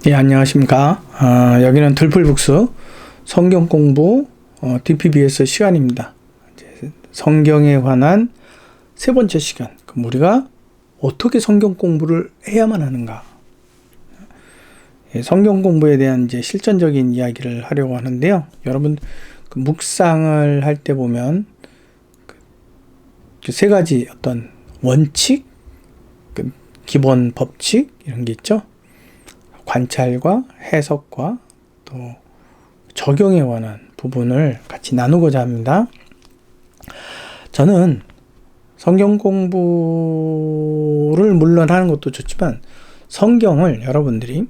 예, 안녕하십니까. 여기는 들풀북스 성경 공부 DPBS 시간입니다. 이제 성경에 관한 세 번째 시간. 그럼 우리가 어떻게 성경 공부를 해야만 하는가? 예, 성경 공부에 대한 이제 실전적인 이야기를 하려고 하는데요. 여러분, 그 묵상을 할 때 보면 그 세 가지 어떤 원칙, 그 기본 법칙 이런 게 있죠. 관찰과 해석과 또 적용에 관한 부분을 같이 나누고자 합니다. 저는 성경 공부를 물론 하는 것도 좋지만 성경을 여러분들이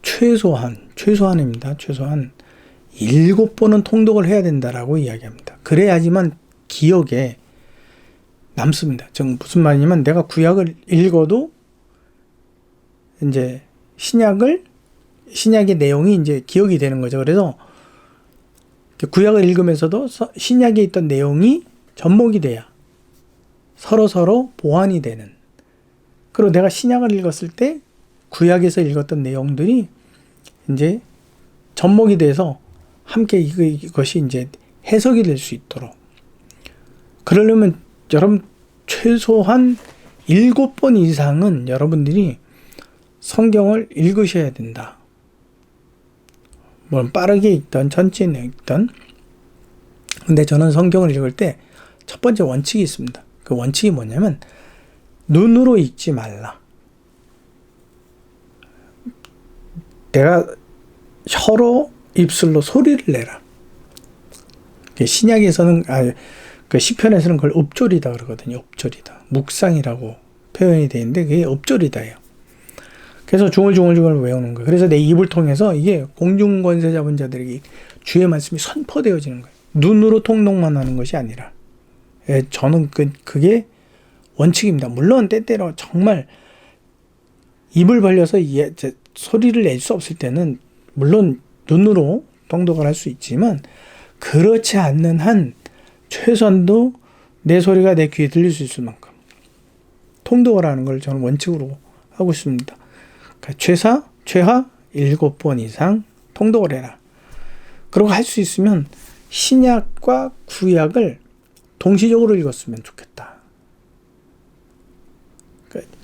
최소한입니다. 최소한 7번은 통독을 해야 된다라고 이야기합니다. 그래야지만 기억에 남습니다. 즉 무슨 말이냐면 내가 구약을 읽어도 이제 신약의 내용이 이제 기억이 되는 거죠. 그래서 구약을 읽으면서도 신약에 있던 내용이 접목이 돼야 서로 보완이 되는. 그리고 내가 신약을 읽었을 때 구약에서 읽었던 내용들이 이제 접목이 돼서 함께 이것이 이제 해석이 될 수 있도록. 그러려면 여러분 최소한 7번 이상은 여러분들이 성경을 읽으셔야 된다. 물론 빠르게 읽던 천천히 읽던. 근데 저는 성경을 읽을 때 첫 번째 원칙이 있습니다. 그 원칙이 뭐냐면 눈으로 읽지 말라. 내가 혀로 입술로 소리를 내라. 신약에서는 그 시편에서는 그걸 읍조리다 그러거든요. 읍조리다. 묵상이라고 표현이 되어 있는데 그게 읍조리다예요. 그래서 중얼중얼 외우는 거예요. 그래서 내 입을 통해서 이게 공중권세 잡은 자들에게 주의 말씀이 선포되어지는 거예요. 눈으로 통독만 하는 것이 아니라. 예, 저는 그게 원칙입니다. 물론 때때로 정말 입을 벌려서 소리를 낼 수 없을 때는 물론 눈으로 통독을 할 수 있지만 그렇지 않는 한 최소한도 내 소리가 내 귀에 들릴 수 있을 만큼 통독을 하는 걸 저는 원칙으로 하고 있습니다. 최하 7번 이상 통독을 해라. 그러고 할 수 있으면 신약과 구약을 동시적으로 읽었으면 좋겠다.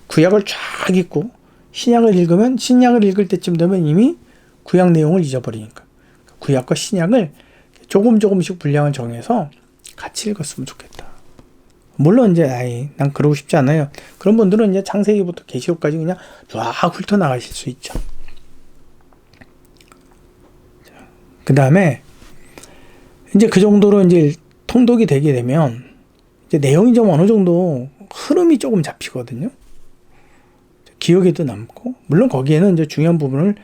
구약을 쫙 읽고 신약을 읽으면 신약을 읽을 때쯤 되면 이미 구약 내용을 잊어버리니까 구약과 신약을 조금씩 분량을 정해서 같이 읽었으면 좋겠다. 물론 이제 난 그러고 싶지 않아요. 그런 분들은 이제 창세기부터 계시록까지 그냥 쫙 훑어 나가실 수 있죠. 그 다음에 이제 그 정도로 이제 통독이 되게 되면 이제 내용이 좀 어느 정도 흐름이 조금 잡히거든요. 기억에도 남고 물론 거기에는 이제 중요한 부분을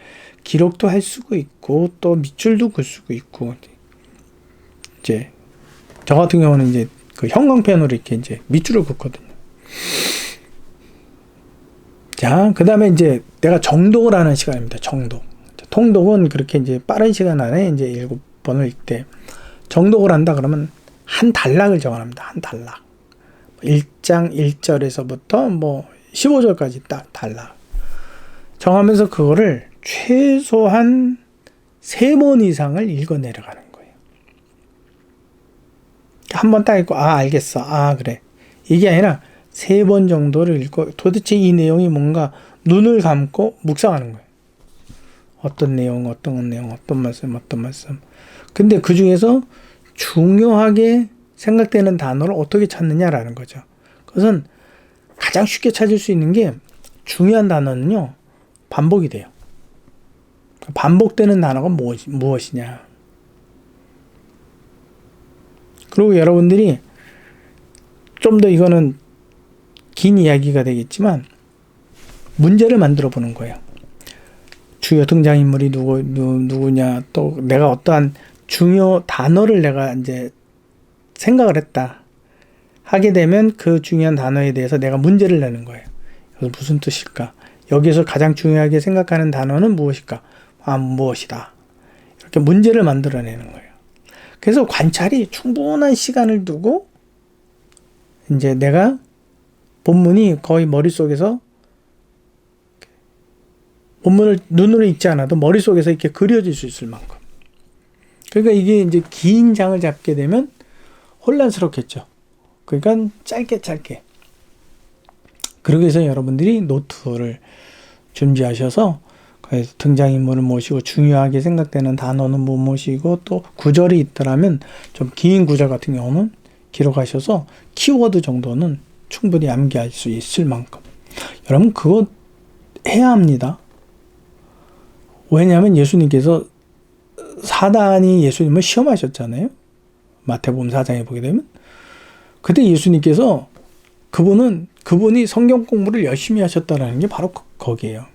기록도 할 수가 있고 또 밑줄도 긋을 수가 있고 이제 저 같은 경우는 이제 그 형광펜으로 이렇게 이제 밑줄을 긋거든요. 자, 그 다음에 이제 내가 정독을 하는 시간입니다. 정독. 통독은 그렇게 이제 빠른 시간 안에 이제 7번을 읽되 정독을 한다 그러면 한 단락을 정합니다. 한 단락. 1장 1절에서부터 뭐 15절까지 딱 단락. 정하면서 그거를 최소한 3번 이상을 읽어 내려가는 거예요. 한 번 딱 읽고 알겠어. 그래. 이게 아니라 3번 정도를 읽고 도대체 이 내용이 뭔가 눈을 감고 묵상하는 거예요. 어떤 내용, 어떤 말씀. 근데 그 중에서 중요하게 생각되는 단어를 어떻게 찾느냐라는 거죠. 그것은 가장 쉽게 찾을 수 있는 게 중요한 단어는요. 반복이 돼요. 반복되는 단어가 무엇이냐. 그리고 여러분들이 좀 더 이거는 긴 이야기가 되겠지만 문제를 만들어 보는 거예요. 주요 등장인물이 누구냐, 또 내가 어떠한 중요 단어를 내가 이제 생각을 했다. 하게 되면 그 중요한 단어에 대해서 내가 문제를 내는 거예요. 그래서 무슨 뜻일까? 여기에서 가장 중요하게 생각하는 단어는 무엇일까? 무엇이다. 이렇게 문제를 만들어내는 거예요. 그래서 관찰이 충분한 시간을 두고 이제 내가 본문이 거의 머릿속에서 본문을 눈으로 읽지 않아도 머릿속에서 이렇게 그려질 수 있을 만큼. 그러니까 이게 이제 긴 장을 잡게 되면 혼란스럽겠죠. 그러니까 짧게. 그러기 위해서 여러분들이 노트를 준비하셔서 등장인물을 모시고 중요하게 생각되는 단어는 모시고 또 구절이 있더라면 좀 긴 구절 같은 경우는 기록하셔서 키워드 정도는 충분히 암기할 수 있을 만큼. 여러분 그거 해야 합니다. 왜냐하면 예수님께서 사단이 예수님을 시험하셨잖아요. 마태복음 4장에 보게 되면. 그때 예수님께서 그분이 성경 공부를 열심히 하셨다라는 게 바로 거기에요.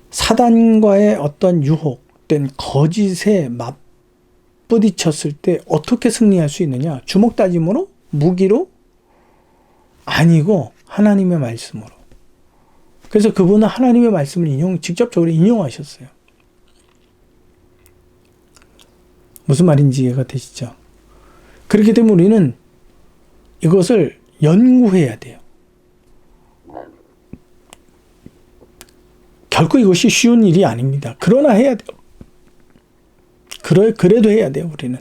사단과의 어떤 유혹된 거짓에 맞부딪혔을 때 어떻게 승리할 수 있느냐? 주먹 다짐으로? 무기로? 아니고 하나님의 말씀으로. 그래서 그분은 하나님의 말씀을 직접적으로 인용하셨어요. 무슨 말인지 이해가 되시죠? 그렇기 때문에 우리는 이것을 연구해야 돼요. 결코 이것이 쉬운 일이 아닙니다. 그러나 해야 돼요. 그래도 해야 돼요, 우리는.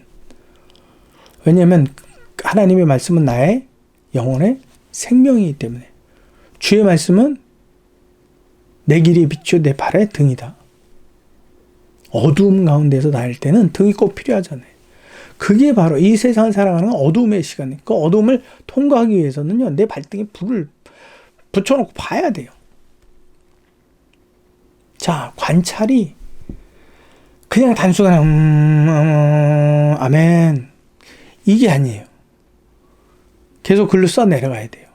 왜냐하면 하나님의 말씀은 나의 영혼의 생명이기 때문에. 주의 말씀은 내 길에 비추어 내 발의 등이다. 어두움 가운데서 나을 때는 등이 꼭 필요하잖아요. 그게 바로 이 세상을 살아가는 어두움의 시간이에요. 그 어두움을 통과하기 위해서는요, 내 발등에 불을 붙여놓고 봐야 돼요. 자, 관찰이 그냥 단순한 아멘 이게 아니에요. 계속 글로 써 내려가야 돼요.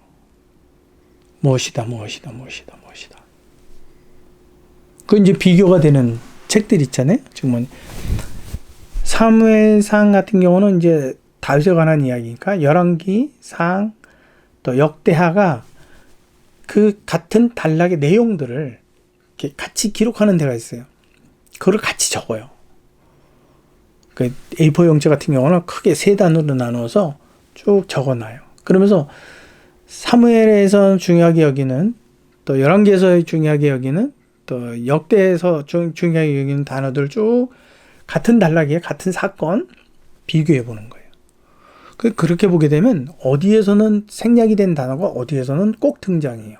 무엇이다. 그 이제 비교가 되는 책들 있잖아요. 지금 사무엘상 같은 경우는 이제 다윗에 관한 이야기니까 열왕기, 상, 또 역대하가 그 같은 단락의 내용들을 이렇게 같이 기록하는 데가 있어요. 그걸 같이 적어요. 그 A4 용지 같은 경우는 크게 3단으로 나누어서 쭉 적어놔요. 그러면서 사무엘에서 중요하게 여기는, 또 열왕기에서 중요하게 여기는, 또 역대에서 중요하게 여기는 단어들 쭉 같은 단락에 같은 사건 비교해 보는 거예요. 그렇게 보게 되면 어디에서는 생략이 된 단어가 어디에서는 꼭 등장해요.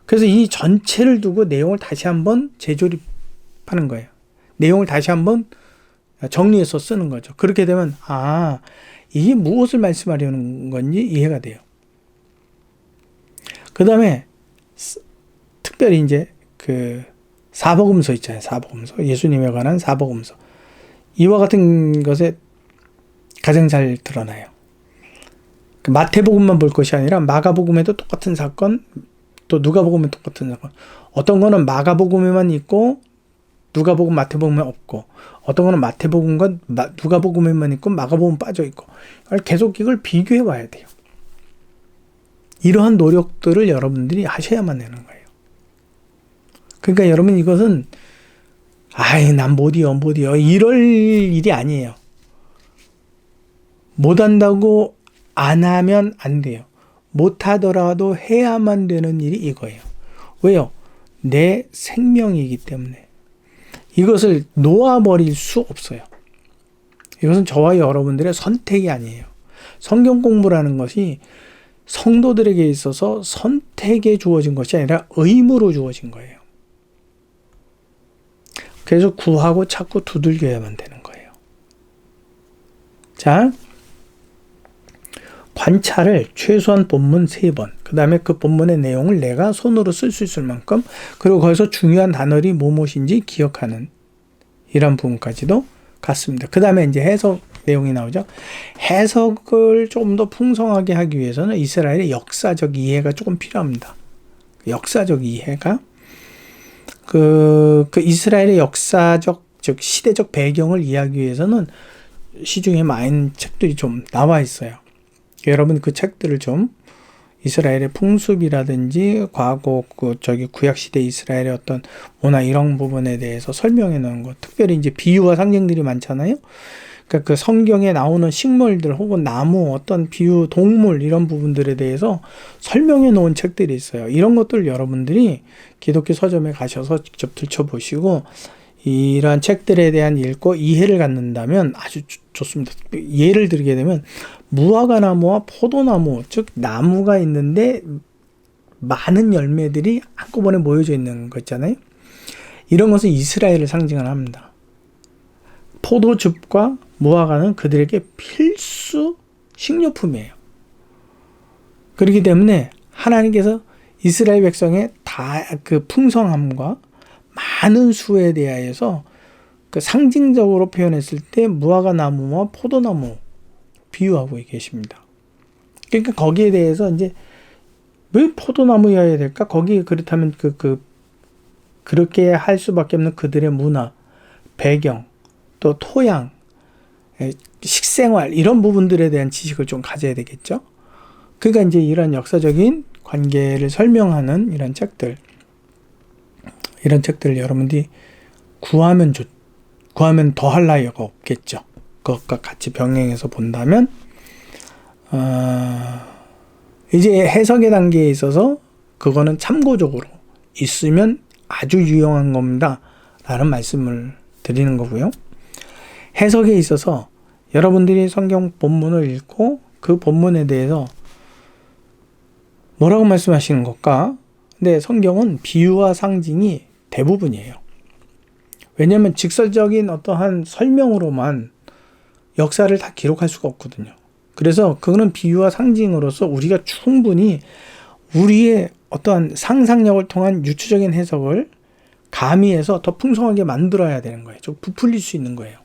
그래서 이 전체를 두고 내용을 다시 한번 재조립하는 거예요. 내용을 다시 한번 정리해서 쓰는 거죠. 그렇게 되면 이게 무엇을 말씀하려는 건지 이해가 돼요. 그 다음에 특별히 이제 그 사복음서 있잖아요. 사복음서. 예수님에 관한 사복음서. 이와 같은 것에 가장 잘 드러나요. 마태복음만 볼 것이 아니라 마가복음에도 똑같은 사건, 또 누가복음에 똑같은 사건. 어떤 거는 마가복음에만 있고 누가복음, 마태복음에 없고, 어떤 거는 마태복음과 누가복음에만 있고 마가복음 빠져 있고, 계속 이걸 비교해 봐야 돼요. 이러한 노력들을 여러분들이 하셔야만 되는 거예요. 그러니까 여러분 이것은 난 못이요 이럴 일이 아니에요. 못한다고 안 하면 안 돼요. 못하더라도 해야만 되는 일이 이거예요. 왜요? 내 생명이기 때문에. 이것을 놓아버릴 수 없어요. 이것은 저와 여러분들의 선택이 아니에요. 성경 공부라는 것이 성도들에게 있어서 선택에 주어진 것이 아니라 의무로 주어진 거예요. 그래서 구하고 찾고 두들겨야만 되는 거예요. 자, 관찰을 최소한 본문 3번, 그 다음에 그 본문의 내용을 내가 손으로 쓸 수 있을 만큼, 그리고 거기서 중요한 단어들이 무엇인지 기억하는 이런 부분까지도 갔습니다. 그 다음에 이제 해석 내용이 나오죠. 해석을 조금 더 풍성하게 하기 위해서는 이스라엘의 역사적 이해가 조금 필요합니다. 역사적 이해가 그 이스라엘의 역사적, 즉 시대적 배경을 이해하기 위해서는 시중에 많은 책들이 좀 나와 있어요. 여러분 그 책들을 좀 이스라엘의 풍습이라든지 과거 구약시대 이스라엘의 어떤 문화 이런 부분에 대해서 설명해 놓은 것, 특별히 이제 비유와 상징들이 많잖아요. 그러니까 그 성경에 나오는 식물들 혹은 나무, 어떤 비유, 동물 이런 부분들에 대해서 설명해 놓은 책들이 있어요. 이런 것들 여러분들이 기독교 서점에 가셔서 직접 들춰보시고 이러한 책들에 대한 읽고 이해를 갖는다면 아주 좋습니다. 예를 들게 되면 무화과 나무와 포도나무, 즉 나무가 있는데 많은 열매들이 한꺼번에 모여져 있는 거 있잖아요. 이런 것은 이스라엘을 상징을 합니다. 포도즙과 무화과는 그들에게 필수 식료품이에요. 그렇기 때문에 하나님께서 이스라엘 백성의 그 풍성함과 많은 수에 대하여서 그 상징적으로 표현했을 때 무화과 나무와 포도나무 비유하고 계십니다. 그러니까 거기에 대해서 이제 왜 포도나무여야 될까? 거기 그렇다면 그렇게 할 수밖에 없는 그들의 문화, 배경, 또 토양, 식생활 이런 부분들에 대한 지식을 좀 가져야 되겠죠. 그러니까 이제 이런 역사적인 관계를 설명하는 이런 책들을 여러분들이 구하면 더 할 나위가 없겠죠. 그것과 같이 병행해서 본다면 이제 해석의 단계에 있어서 그거는 참고적으로 있으면 아주 유용한 겁니다. 라는 말씀을 드리는 거고요. 해석에 있어서 여러분들이 성경 본문을 읽고 그 본문에 대해서 뭐라고 말씀하시는 걸까? 근데 성경은 비유와 상징이 대부분이에요. 왜냐하면 직설적인 어떠한 설명으로만 역사를 다 기록할 수가 없거든요. 그래서 그거는 비유와 상징으로서 우리가 충분히 우리의 어떠한 상상력을 통한 유추적인 해석을 가미해서 더 풍성하게 만들어야 되는 거예요. 좀 부풀릴 수 있는 거예요.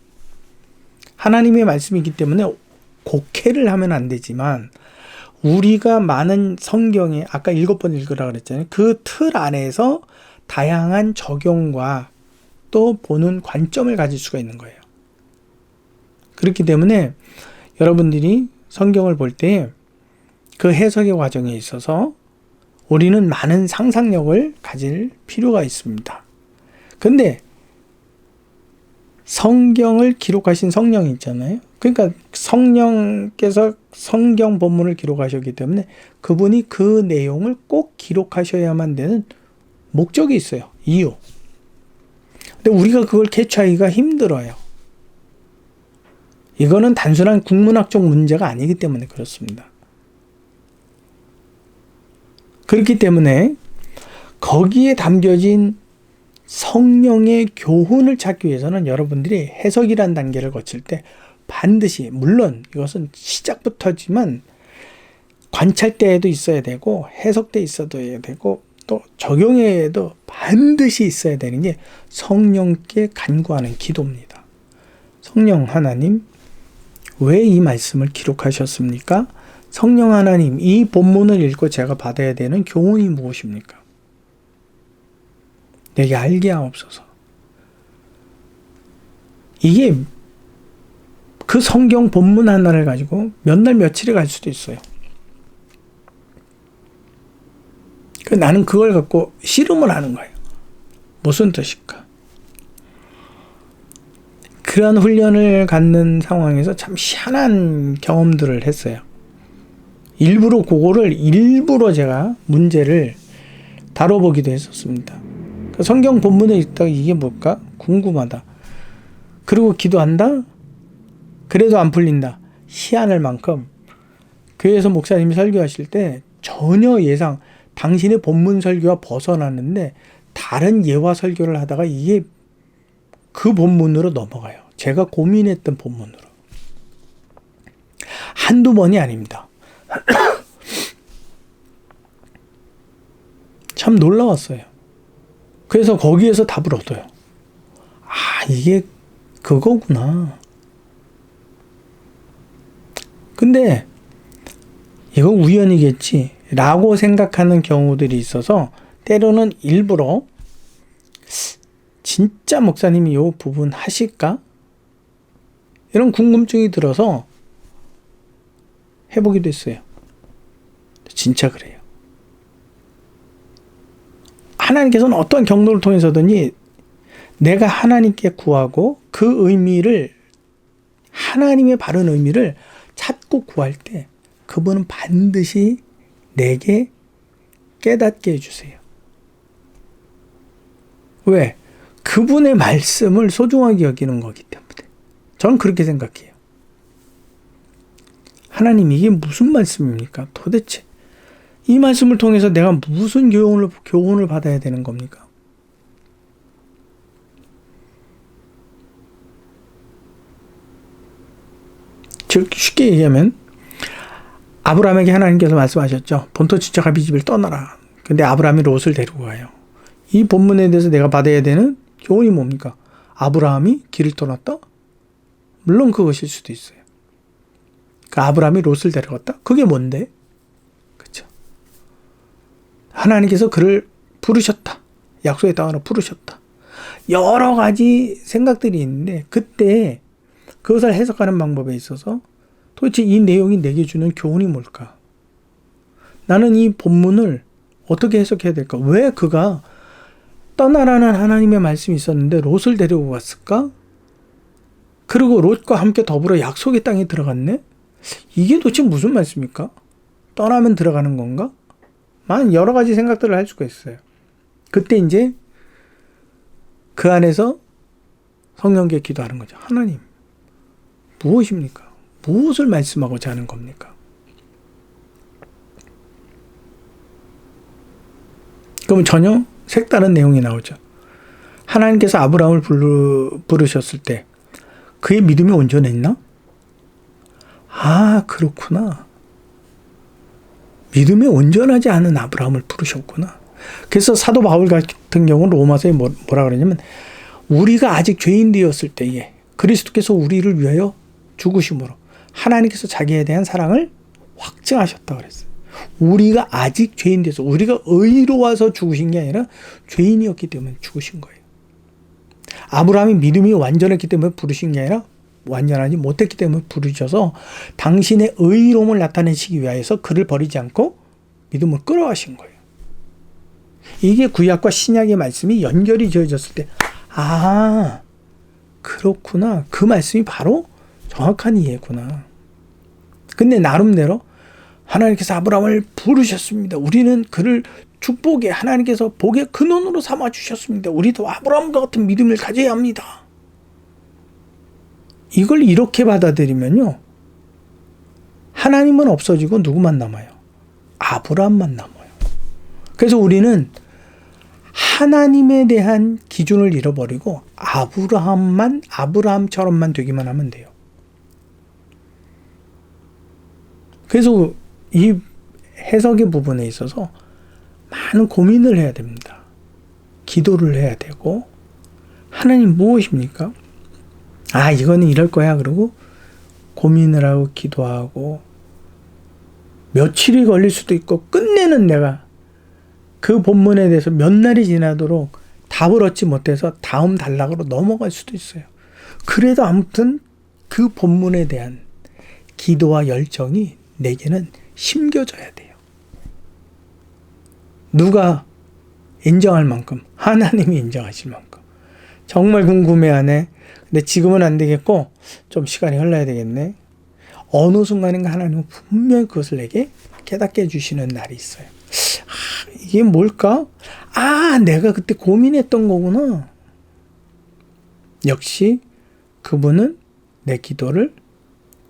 하나님의 말씀이기 때문에 곡해를 하면 안 되지만 우리가 많은 성경에 아까 7번 읽으라 그랬잖아요. 그 틀 안에서 다양한 적용과 또 보는 관점을 가질 수가 있는 거예요. 그렇기 때문에 여러분들이 성경을 볼 때 그 해석의 과정에 있어서 우리는 많은 상상력을 가질 필요가 있습니다. 근데 성경을 기록하신 성령이 있잖아요. 그러니까 성령께서 성경 본문을 기록하셨기 때문에 그분이 그 내용을 꼭 기록하셔야만 되는 목적이 있어요. 이유. 근데 우리가 그걸 캐치하기가 힘들어요. 이거는 단순한 국문학적 문제가 아니기 때문에 그렇습니다. 그렇기 때문에 거기에 담겨진 성령의 교훈을 찾기 위해서는 여러분들이 해석이란 단계를 거칠 때 반드시, 물론 이것은 시작부터지만 관찰 때에도 있어야 되고 해석 때 있어야 되고 또 적용에도 반드시 있어야 되는 게 성령께 간구하는 기도입니다. 성령 하나님, 왜 이 말씀을 기록하셨습니까? 성령 하나님, 이 본문을 읽고 제가 받아야 되는 교훈이 무엇입니까? 내게 알게 하옵소서. 이게 그 성경 본문 하나를 가지고 몇 날 며칠이 갈 수도 있어요. 나는 그걸 갖고 씨름을 하는 거예요. 무슨 뜻일까? 그런 훈련을 갖는 상황에서 참 희한한 경험들을 했어요. 일부러 제가 문제를 다뤄보기도 했었습니다. 성경 본문에 있다가 이게 뭘까? 궁금하다. 그리고 기도한다? 그래도 안 풀린다. 희한할 만큼 교회에서 목사님이 설교하실 때 전혀 당신의 본문 설교와 벗어났는데 다른 예화 설교를 하다가 이게 그 본문으로 넘어가요. 제가 고민했던 본문으로. 한두 번이 아닙니다. 참 놀라웠어요. 그래서 거기에서 답을 얻어요. 아, 이게 그거구나. 근데 이건 우연이겠지 라고 생각하는 경우들이 있어서 때로는 일부러 진짜 목사님이 이 부분 하실까? 이런 궁금증이 들어서 해보기도 했어요. 진짜 그래요. 하나님께서는 어떠한 경로를 통해서든지 내가 하나님께 구하고 그 의미를 하나님의 바른 의미를 찾고 구할 때 그분은 반드시 내게 깨닫게 해주세요. 왜? 그분의 말씀을 소중하게 여기는 거기 때문에. 저는 그렇게 생각해요. 하나님, 이게 무슨 말씀입니까? 도대체 이 말씀을 통해서 내가 무슨 교훈을 받아야 되는 겁니까? 즉 쉽게 얘기하면 아브라함에게 하나님께서 말씀하셨죠. 본토 친척 아비 집을 떠나라. 근데 아브라함이 롯을 데리고 가요. 이 본문에 대해서 내가 받아야 되는 교훈이 뭡니까? 아브라함이 길을 떠났다? 물론 그것일 수도 있어요. 그 아브라함이 롯을 데려갔다? 그게 뭔데? 그렇죠. 하나님께서 그를 부르셨다. 약속의 땅으로 부르셨다. 여러 가지 생각들이 있는데 그때 그것을 해석하는 방법에 있어서 도대체 이 내용이 내게 주는 교훈이 뭘까? 나는 이 본문을 어떻게 해석해야 될까? 왜 그가 떠나라는 하나님의 말씀이 있었는데 롯을 데리고 갔을까? 그리고 롯과 함께 더불어 약속의 땅에 들어갔네? 이게 도대체 무슨 말씀입니까? 떠나면 들어가는 건가? 만 여러 가지 생각들을 할 수가 있어요. 그때 이제 그 안에서 성령께 기도하는 거죠. 하나님, 무엇입니까? 무엇을 말씀하고자 하는 겁니까? 그럼 전혀 색다른 내용이 나오죠. 하나님께서 아브라함을 부르셨을 때 그의 믿음이 온전했나? 아, 그렇구나. 믿음이 온전하지 않은 아브라함을 부르셨구나. 그래서 사도 바울 같은 경우는 로마서에 뭐라 그러냐면 우리가 아직 죄인 되었을 때에 그리스도께서 우리를 위하여 죽으심으로 하나님께서 자기에 대한 사랑을 확증하셨다 그랬어요. 우리가 아직 죄인 돼서 우리가 의로워서 죽으신 게 아니라 죄인이었기 때문에 죽으신 거예요. 아브라함이 믿음이 완전했기 때문에 부르신 게 아니라 완전하지 못했기 때문에 부르셔서 당신의 의로움을 나타내시기 위하여서 그를 버리지 않고 믿음을 끌어가신 거예요. 이게 구약과 신약의 말씀이 연결이 지어졌을 때 아, 그렇구나. 그 말씀이 바로 정확한 이해구나. 근데 나름대로 하나님께서 아브라함을 부르셨습니다. 우리는 그를 축복의 하나님께서 복의 근원으로 삼아 주셨습니다. 우리도 아브라함과 같은 믿음을 가져야 합니다. 이걸 이렇게 받아들이면요. 하나님은 없어지고 누구만 남아요? 아브라함만 남아요. 그래서 우리는 하나님에 대한 기준을 잃어버리고 아브라함처럼만 되기만 하면 돼요. 그래서 이 해석의 부분에 있어서 많은 고민을 해야 됩니다. 기도를 해야 되고 하나님 무엇입니까? 아, 이거는 이럴 거야. 그러고 고민을 하고 기도하고 며칠이 걸릴 수도 있고 끝내는 내가 그 본문에 대해서 몇 날이 지나도록 답을 얻지 못해서 다음 단락으로 넘어갈 수도 있어요. 그래도 아무튼 그 본문에 대한 기도와 열정이 내게는 심겨져야 돼요. 누가 인정할 만큼, 하나님이 인정하실 만큼. 정말 궁금해하네. 근데 지금은 안 되겠고 좀 시간이 흘러야 되겠네. 어느 순간인가 하나님은 분명히 그것을 내게 깨닫게 해주시는 날이 있어요. 아, 이게 뭘까? 아, 내가 그때 고민했던 거구나. 역시 그분은 내 기도를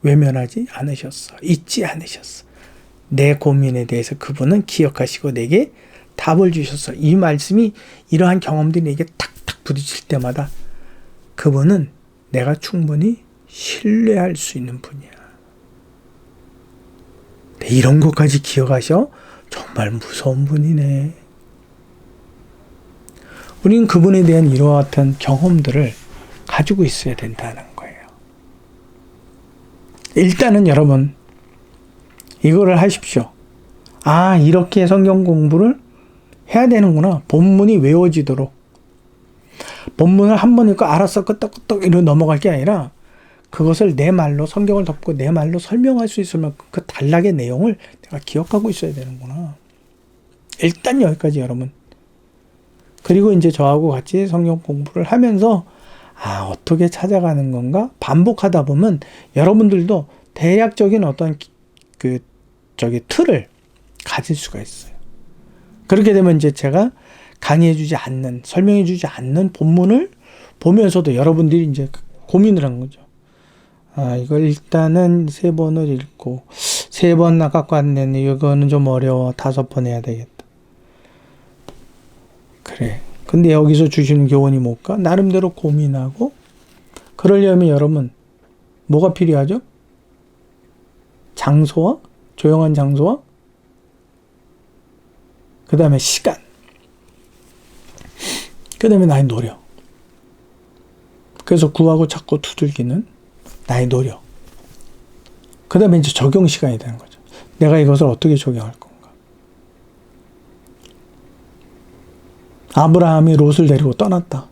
외면하지 않으셨어. 잊지 않으셨어. 내 고민에 대해서 그분은 기억하시고 내게 답을 주셨어. 이 말씀이 이러한 경험들이 내게 탁탁 부딪힐 때마다 그분은 내가 충분히 신뢰할 수 있는 분이야. 이런 것까지 기억하셔? 정말 무서운 분이네. 우리는 그분에 대한 이와 같은 경험들을 가지고 있어야 된다는 거예요. 일단은 여러분 이거를 하십시오. 아, 이렇게 성경 공부를 해야 되는구나. 본문이 외워지도록. 본문을 한 번 읽고 알았어 끄떡끄떡 이러고 넘어갈 게 아니라 그것을 내 말로 성경을 덮고 내 말로 설명할 수 있을 만큼 그 단락의 내용을 내가 기억하고 있어야 되는구나. 일단 여기까지 여러분. 그리고 이제 저하고 같이 성경 공부를 하면서 어떻게 찾아가는 건가? 반복하다 보면 여러분들도 대략적인 어떤 틀을 가질 수가 있어요. 그렇게 되면 이제 제가 강의해주지 않는, 설명해주지 않는 본문을 보면서도 여러분들이 이제 고민을 한 거죠. 이걸 일단은 3번을 읽고, 3번 아깝고 안 되네. 이거는 좀 어려워. 5번 해야 되겠다. 그래. 근데 여기서 주시는 교훈이 뭘까? 나름대로 고민하고, 그러려면 여러분, 뭐가 필요하죠? 장소와, 조용한 장소와, 그 다음에 시간. 그 다음에 나의 노력. 그래서 구하고 찾고 두들기는 나의 노력. 그 다음에 이제 적용 시간이 되는 거죠. 내가 이것을 어떻게 적용할 건가. 아브라함이 롯을 데리고 떠났다.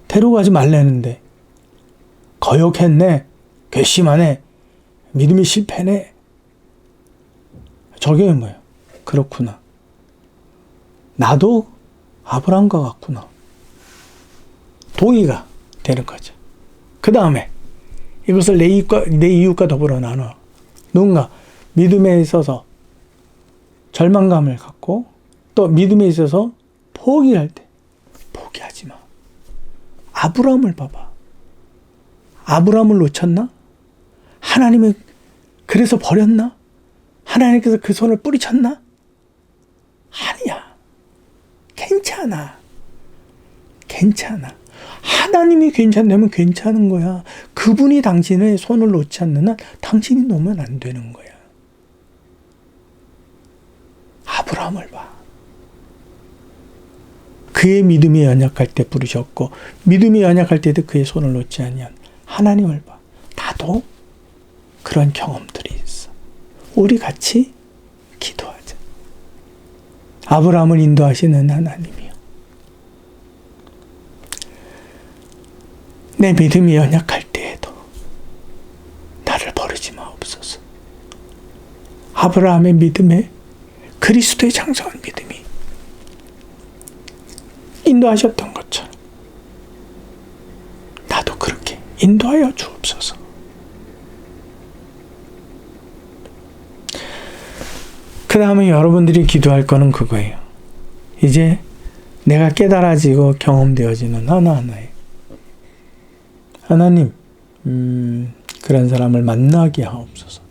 데리고 가지 말라는데 거역했네. 괘씸하네. 믿음이 실패네. 적용이 뭐예요? 그렇구나. 나도 아브라함과 같구나. 동의가 되는 거죠. 그 다음에 이것을 내 이웃과 더불어 나눠. 누군가 믿음에 있어서 절망감을 갖고 또 믿음에 있어서 포기할 때 포기하지 마. 아브라함을 봐봐. 아브라함을 놓쳤나? 하나님이 그래서 버렸나? 하나님께서 그 손을 뿌리쳤나? 아니야. 괜찮아. 하나님이 괜찮다면 괜찮은 거야. 그분이 당신의 손을 놓지 않는 한 당신이 놓으면 안 되는 거야. 아브라함을 봐. 그의 믿음이 연약할 때 부르셨고 믿음이 연약할 때도 그의 손을 놓지 아니한 하나님을 봐. 나도 그런 경험들이 있어. 우리 같이 기도하자. 아브라함을 인도하시는 하나님이요. 내 믿음이 연약할 때에도 나를 버리지 마옵소서. 아브라함의 믿음에 그리스도의 장성한 믿음이 인도하셨던 것처럼 나도 그렇게 인도하여 주옵소서. 그 다음에 여러분들이 기도할 거는 그거예요. 이제 내가 깨달아지고 경험되어지는 하나하나에 하나님, 그런 사람을 만나게 하옵소서.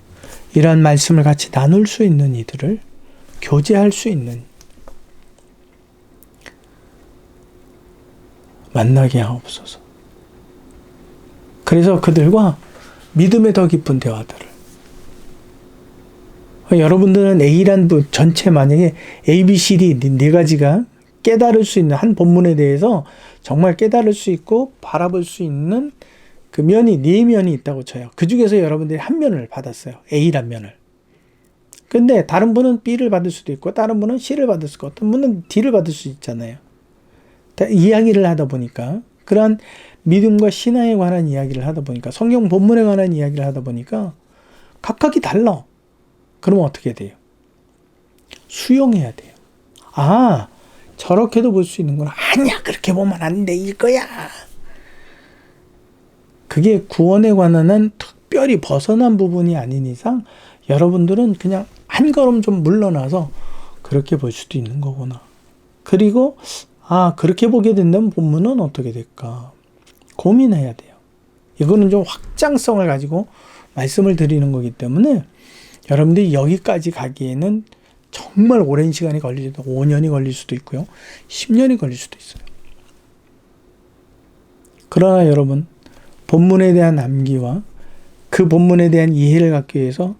이러한 말씀을 같이 나눌 수 있는 이들을 교제할 수 있는 만나게 하옵소서. 그래서 그들과 믿음의 더 깊은 대화들을 여러분들은 A란 전체 만약에 A, B, C, D 네 가지가 깨달을 수 있는 한 본문에 대해서 정말 깨달을 수 있고 바라볼 수 있는 그 면이 4면이 있다고 쳐요. 그 중에서 여러분들이 한 면을 받았어요. A란 면을. 근데 다른 분은 B를 받을 수도 있고 다른 분은 C를 받을 수도 있고 어떤 분은 D를 받을 수 있잖아요. 이야기를 하다 보니까 그러한 믿음과 신앙에 관한 이야기를 하다 보니까 성경 본문에 관한 이야기를 하다 보니까 각각이 달라. 그러면 어떻게 돼요? 수용해야 돼요. 저렇게도 볼 수 있는구나. 아니야, 그렇게 보면 안 돼, 이거야. 그게 구원에 관한 한 특별히 벗어난 부분이 아닌 이상 여러분들은 그냥 한 걸음 좀 물러나서 그렇게 볼 수도 있는 거구나. 그리고 그렇게 보게 된다면 본문은 어떻게 될까? 고민해야 돼요. 이거는 좀 확장성을 가지고 말씀을 드리는 거기 때문에 여러분들이 여기까지 가기에는 정말 오랜 시간이 걸리죠. 5년이 걸릴 수도 있고요. 10년이 걸릴 수도 있어요. 그러나 여러분, 본문에 대한 암기와 그 본문에 대한 이해를 갖기 위해서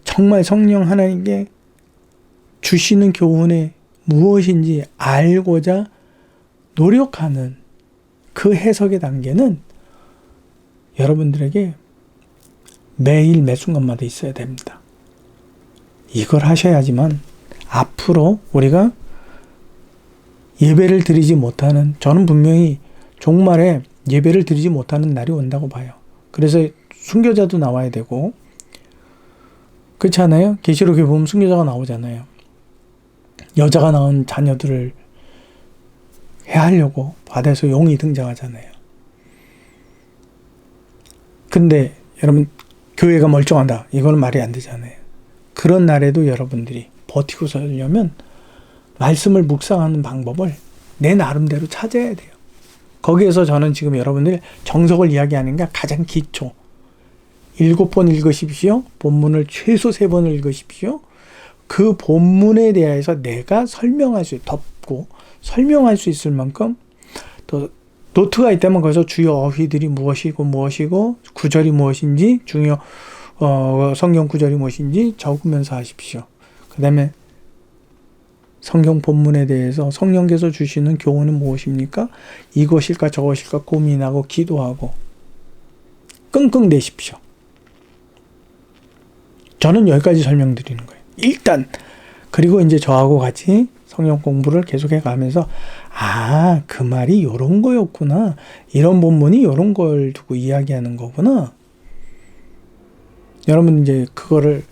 정말 성령 하나님께 주시는 교훈이 무엇인지 알고자 노력하는 그 해석의 단계는 여러분들에게 매일 매 순간마다 있어야 됩니다. 이걸 하셔야지만 앞으로 우리가 예배를 드리지 못하는, 저는 분명히 종말에 예배를 드리지 못하는 날이 온다고 봐요. 그래서 순교자도 나와야 되고, 그렇지 않아요? 계시록에 보면 순교자가 나오잖아요. 여자가 낳은 자녀들을 해하려고 바다에서 용이 등장하잖아요. 근데 여러분 교회가 멀쩡하다. 이거는 말이 안 되잖아요. 그런 날에도 여러분들이 버티고 살려면 말씀을 묵상하는 방법을 내 나름대로 찾아야 돼요. 거기에서 저는 지금 여러분들 정석을 이야기하는 게 가장 기초. 7번 읽으십시오. 본문을 최소 3번을 읽으십시오. 그 본문에 대해서 내가 설명할 수, 덮고 설명할 수 있을 만큼 또 노트가 있다면 거기서 주요 어휘들이 무엇이고 구절이 무엇인지 중요 성경 구절이 무엇인지 적으면서 하십시오. 그 다음에 성경 본문에 대해서 성령께서 주시는 교훈은 무엇입니까? 이것일까 저것일까 고민하고 기도하고 끙끙 대십시오. 저는 여기까지 설명드리는 거예요. 일단 그리고 이제 저하고 같이 성경 공부를 계속해 가면서 그 말이 이런 거였구나. 이런 본문이 이런 걸 두고 이야기하는 거구나. 여러분 이제 그거를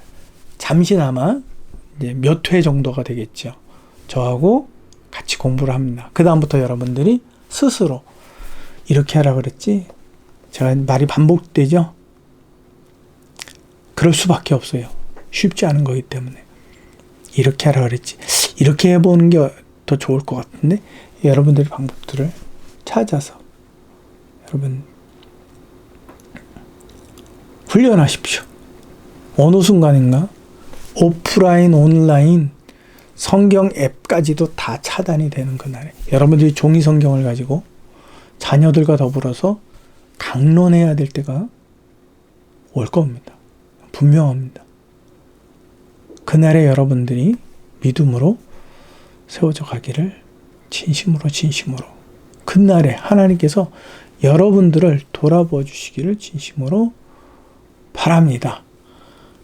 잠시나마 이제 몇 회 정도가 되겠죠. 저하고 같이 공부를 합니다. 그 다음부터 여러분들이 스스로 이렇게 하라 그랬지. 제가 말이 반복되죠. 그럴 수밖에 없어요. 쉽지 않은 거기 때문에. 이렇게 하라 그랬지. 이렇게 해보는 게 더 좋을 것 같은데 여러분들의 방법들을 찾아서 여러분 훈련하십시오. 어느 순간인가 오프라인, 온라인 성경 앱까지도 다 차단이 되는 그날에 여러분들이 종이 성경을 가지고 자녀들과 더불어서 강론해야 될 때가 올 겁니다. 분명합니다. 그날에 여러분들이 믿음으로 세워져 가기를 진심으로 그날에 하나님께서 여러분들을 돌아보아 주시기를 진심으로 바랍니다.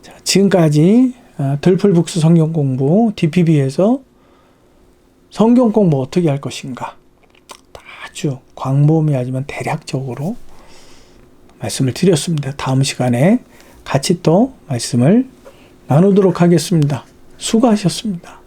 자, 지금까지 들풀북스 성경공부 DPB에서 성경공부 어떻게 할 것인가 아주 광범위하지만 대략적으로 말씀을 드렸습니다. 다음 시간에 같이 또 말씀을 나누도록 하겠습니다. 수고하셨습니다.